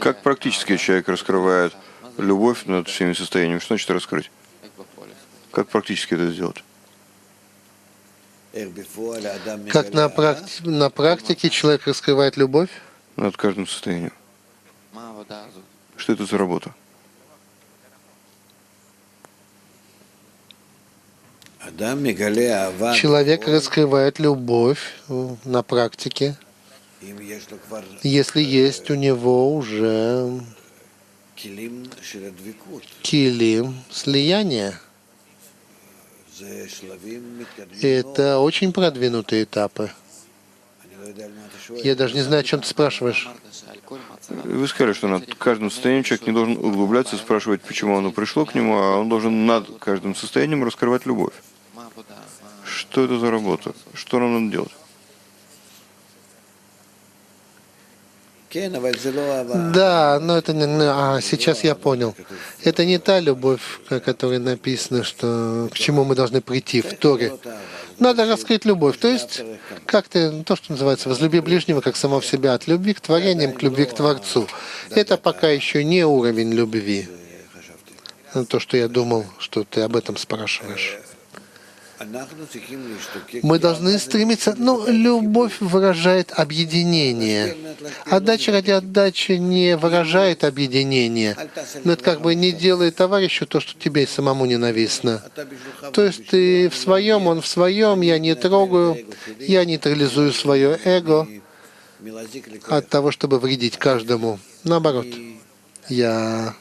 Как практически человек раскрывает любовь над всеми состояниями? Что значит раскрыть? Как практически это сделать? Как на практике человек раскрывает любовь? Над каждым состоянием. Что это за работа? Человек раскрывает любовь на практике, если есть у него уже килим слияния. Это очень продвинутые этапы. Я даже не знаю, о чем ты спрашиваешь. Вы сказали, что над каждым состоянием человек не должен углубляться и спрашивать, почему оно пришло к нему, а он должен над каждым состоянием раскрывать любовь. Что это за работа? Что нам надо делать? Да, но это не... сейчас я понял. Это не та любовь, о которой написано, что к чему мы должны прийти в Торе. Надо раскрыть любовь. То есть, то, что называется, возлюби ближнего, как самого себя, от любви к творениям, к любви к Творцу. Это пока еще не уровень любви. То, что я думал, что ты об этом спрашиваешь. Мы должны стремиться, любовь выражает объединение. Отдача ради отдачи не выражает объединение. Но это как бы не делает товарищу то, что тебе самому ненавистно. То есть ты в своем, он в своем, я не трогаю, я нейтрализую свое эго от того, чтобы вредить каждому. Наоборот. Я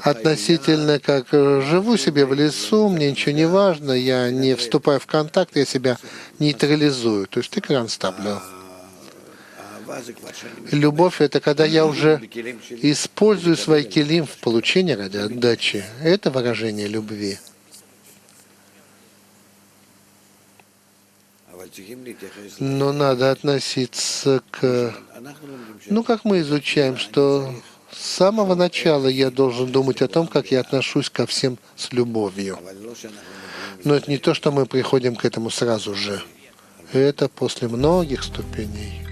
относительно как живу себе в лесу, мне ничего не важно, я не вступаю в контакт, я себя нейтрализую, то есть экран ставлю. Любовь — это когда я уже использую свои килим в получении ради отдачи. Это выражение любви. Но надо относиться к... как мы изучаем, что с самого начала я должен думать о том, как я отношусь ко всем с любовью. Но это не то, что мы приходим к этому сразу же. Это после многих ступеней.